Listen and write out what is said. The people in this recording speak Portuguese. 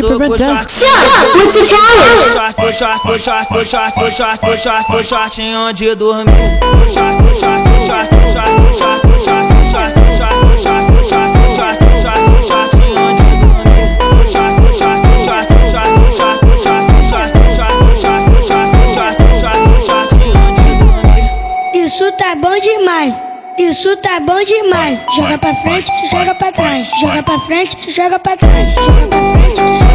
Energy Production. What's the challenge? Shortinho de dormir. Isso tá bom demais. Isso tá bom demais. Joga pra frente, joga pra trás. Joga pra frente, joga pra trás. Joga pra frente, joga